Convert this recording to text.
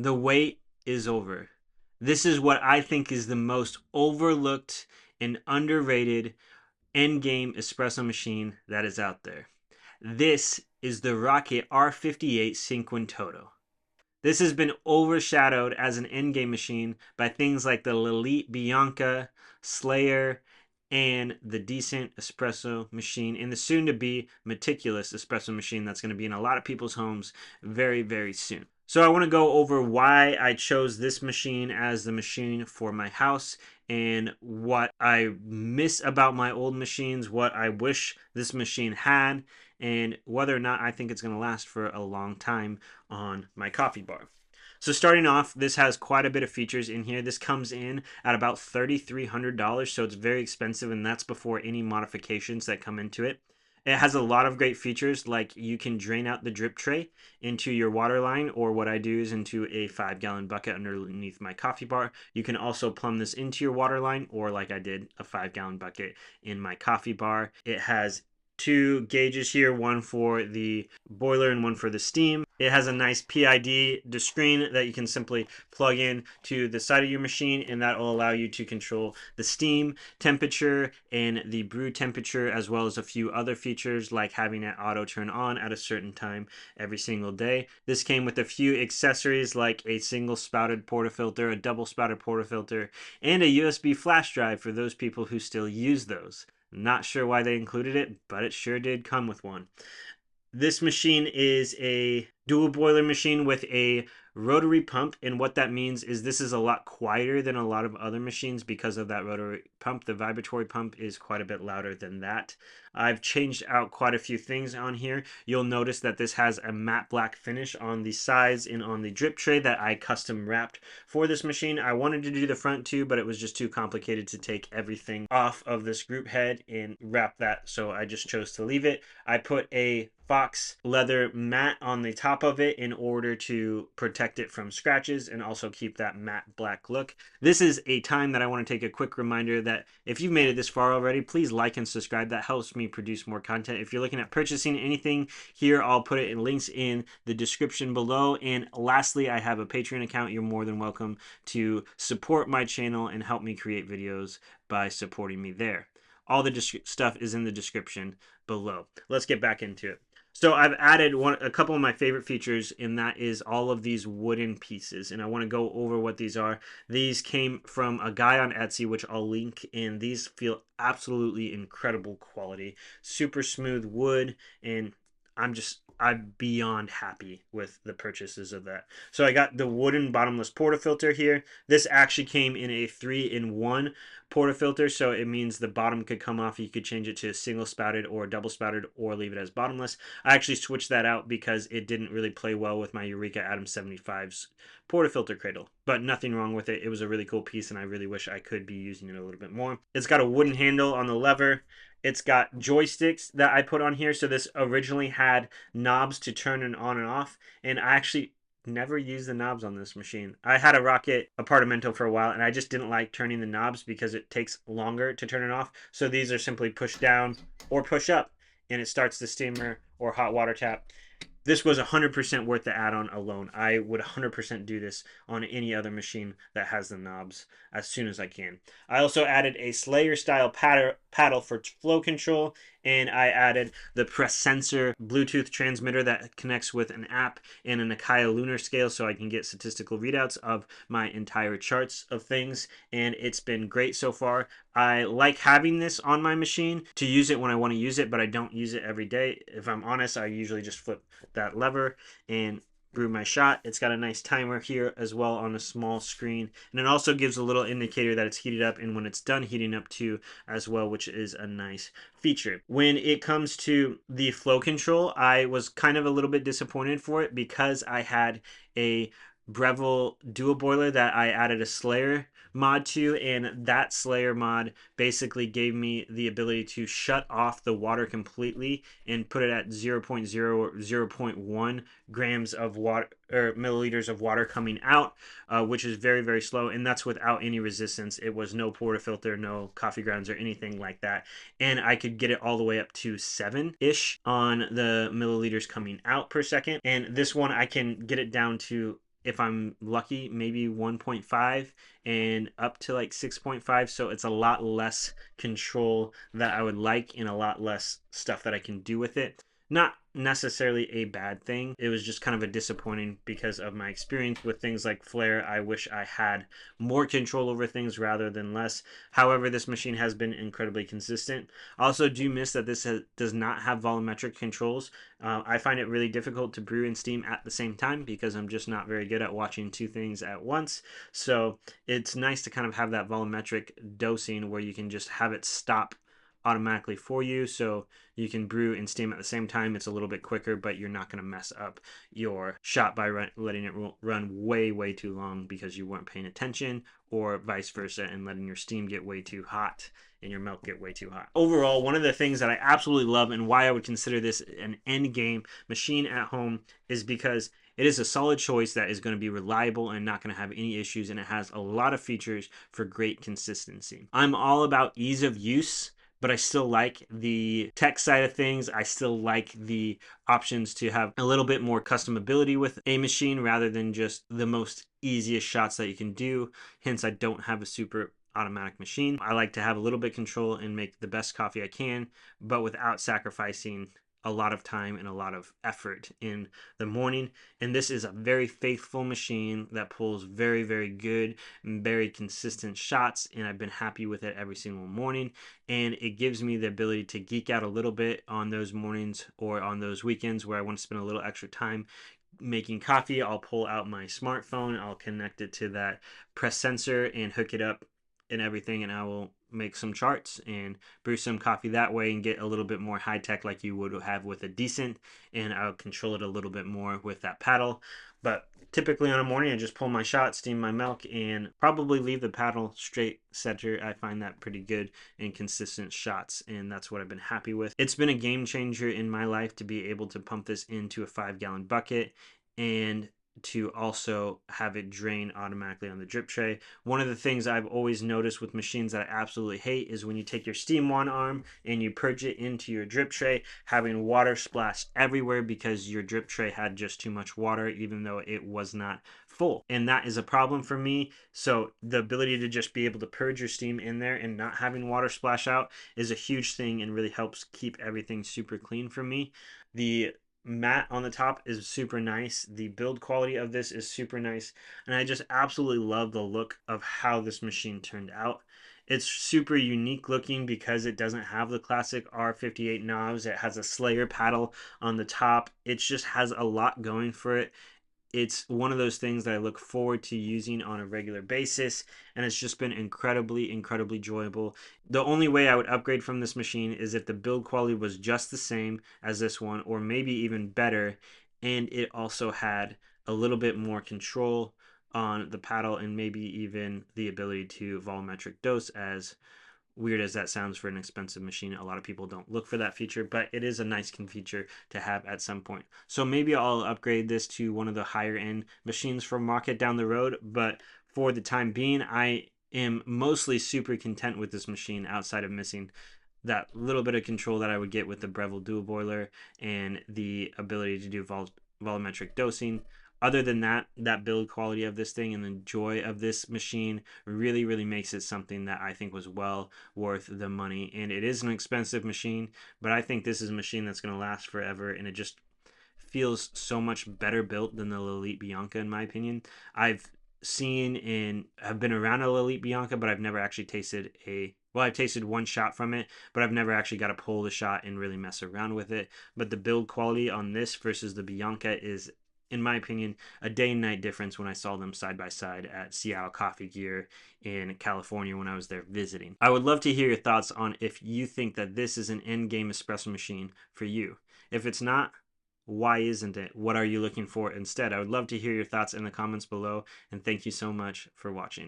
The wait is over. This is what I think is the most overlooked and underrated endgame espresso machine that is out there. This is the Rocket R58 Cinquentotto. This has been overshadowed as an endgame machine by things like the Lelit Bianca, Slayer, and the Decent Espresso Machine, and the soon to be meticulous espresso machine that's going to be in a lot of people's homes very, very soon. So, I want to go over why I chose this machine as the machine for my house and what I miss about my old machines, what I wish this machine had, and whether or not I think it's going to last for a long time on my coffee bar. So starting off, this has quite a bit of features in here. This comes in at about $3,300, so it's very expensive, and that's before any modifications that come into it. It has a lot of great features, like you can drain out the drip tray into your water line, or what I do is into a 5-gallon bucket underneath my coffee bar. You can also plumb this into your water line, or like I did, a 5-gallon bucket in my coffee bar. It has two gauges here, one for the boiler and one for the steam. It has a nice PID screen that you can simply plug in to the side of your machine, and that will allow you to control the steam temperature and the brew temperature, as well as a few other features like having it auto turn on at a certain time every single day. This came with a few accessories like a single spouted portafilter, a double spouted portafilter, and a USB flash drive for those people who still use those. Not sure why they included it, but it sure did come with one. This machine is a dual boiler machine with a rotary pump, and what that means is this is a lot quieter than a lot of other machines because of that rotary pump. The vibratory pump is quite a bit louder than that. I've changed out quite a few things on here. You'll notice that this has a matte black finish on the sides and on the drip tray that I custom wrapped for this machine. I wanted to do the front too, but it was just too complicated to take everything off of this group head and wrap that, so I just chose to leave it. I put a fox leather mat on the top of it in order to protect it from scratches and also keep that matte black look. This is a time that I want to take a quick reminder that if you've made it this far already, please like and subscribe. That helps me produce more content. If you're looking at purchasing anything here, I'll put it in links in the description below. And lastly, I have a Patreon account. You're more than welcome to support my channel and help me create videos by supporting me there. All the stuff is in the description below. Let's get back into it. So I've added a couple of my favorite features, and that is all of these wooden pieces. And I want to go over what these are. These came from a guy on Etsy, which I'll link, and these feel absolutely incredible quality. Super smooth wood, and I'm beyond happy with the purchases of that. So I got the wooden bottomless portafilter here. This actually came in a 3-in-1 portafilter, so it means the bottom could come off. You could change it to single spouted or double spouted or leave it as bottomless. I actually switched that out because it didn't really play well with my Eureka Atom 75's portafilter cradle, but nothing wrong with it. It was a really cool piece, and I really wish I could be using it a little bit more. It's got a wooden handle on the lever. It's got joysticks that I put on here. So this originally had knobs to turn it on and off, and I actually never used the knobs on this machine. I had a Rocket Apartamento for a while, and I just didn't like turning the knobs because it takes longer to turn it off. So these are simply push down or push up, and it starts the steamer or hot water tap. This was 100% worth the add-on alone. I would 100% do this on any other machine that has the knobs as soon as I can. I also added a Slayer style paddle for flow control, and I added the press sensor Bluetooth transmitter that connects with an app and an Akai lunar scale, so I can get statistical readouts of my entire charts of things, and it's been great so far. I like having this on my machine to use it when I want to use it, but I don't use it every day. If I'm honest, I usually just flip that lever and brew my shot. It's got a nice timer here as well on a small screen, and it also gives a little indicator that it's heated up and when it's done heating up too as well, which is a nice feature. When it comes to the flow control, I was kind of a little bit disappointed for it because I had a Breville dual boiler that I added a Slayer mod to, and that Slayer mod basically gave me the ability to shut off the water completely and put it at 0.0 or 0.1 grams of water or milliliters of water coming out, which is very, very slow, and that's without any resistance. It was no portafilter, no coffee grounds or anything like that, and I could get it all the way up to 7-ish on the milliliters coming out per second, and this one I can get it down to if I'm lucky, maybe 1.5 and up to like 6.5. So it's a lot less control that I would like and a lot less stuff that I can do with it. Not necessarily a bad thing. It was just kind of a disappointing because of my experience with things like Flare. I wish I had more control over things rather than less. However, this machine has been incredibly consistent. I also do miss that does not have volumetric controls. I find it really difficult to brew and steam at the same time because I'm just not very good at watching two things at once. So it's nice to kind of have that volumetric dosing where you can just have it stop automatically for you, so you can brew and steam at the same time. It's a little bit quicker, but you're not going to mess up your shot by letting it run way too long because you weren't paying attention, or vice versa, and letting your steam get way too hot and your milk get way too hot. Overall, one of the things that I absolutely love and why I would consider this an end game machine at home is because it is a solid choice that is going to be reliable and not going to have any issues, and it has a lot of features for great consistency. I'm all about ease of use, but I still like the tech side of things. I still like the options to have a little bit more customability with a machine rather than just the most easiest shots that you can do. Hence, I don't have a super automatic machine. I like to have a little bit of control and make the best coffee I can, but without sacrificing a lot of time and a lot of effort in the morning. And this is a very faithful machine that pulls very good and very consistent shots, and I've been happy with it every single morning. And it gives me the ability to geek out a little bit on those mornings or on those weekends where I want to spend a little extra time making coffee. I'll pull out my smartphone, I'll connect it to that press sensor and hook it up and everything, and I will make some charts and brew some coffee that way and get a little bit more high tech like you would have with a Decent, and I'll control it a little bit more with that paddle. But typically on a morning I just pull my shot, steam my milk, and probably leave the paddle straight center. I find that pretty good and consistent shots, and that's what I've been happy with. It's been a game changer in my life to be able to pump this into a 5-gallon bucket and to also have it drain automatically on the drip tray. One of the things I've always noticed with machines that I absolutely hate is when you take your steam one arm and you purge it into your drip tray, having water splash everywhere because your drip tray had just too much water even though it was not full. And that is a problem for me. So the ability to just be able to purge your steam in there and not having water splash out is a huge thing and really helps keep everything super clean for me. The mat on the top is super nice. The build quality of this is super nice, and I just absolutely love the look of how this machine turned out. It's super unique looking because it doesn't have the classic R58 knobs. It has a Slayer paddle on the top. It just has a lot going for it. It's one of those things that I look forward to using on a regular basis, and it's just been incredibly enjoyable. The only way I would upgrade from this machine is if the build quality was just the same as this one, or maybe even better, and it also had a little bit more control on the paddle and maybe even the ability to volumetric dose. As weird as that sounds for an expensive machine, a lot of people don't look for that feature, but it is a nice feature to have at some point. So maybe I'll upgrade this to one of the higher end machines from market down the road, but for the time being I am mostly super content with this machine outside of missing that little bit of control that I would get with the Breville dual boiler and the ability to do volumetric dosing. Other than that, that build quality of this thing and the joy of this machine really makes it something that I think was well worth the money. And it is an expensive machine, but I think this is a machine that's going to last forever, and it just feels so much better built than the Lelit Bianca in my opinion. I've seen and have been around a Lelit Bianca, but I've never actually tasted I've tasted one shot from it, but I've never actually got to pull the shot and really mess around with it. But the build quality on this versus the Bianca is, in my opinion, a day and night difference when I saw them side by side at Seattle Coffee Gear in California when I was there visiting. I would love to hear your thoughts on if you think that this is an end game espresso machine for you. If it's not, why isn't it? What are you looking for instead? I would love to hear your thoughts in the comments below, and thank you so much for watching.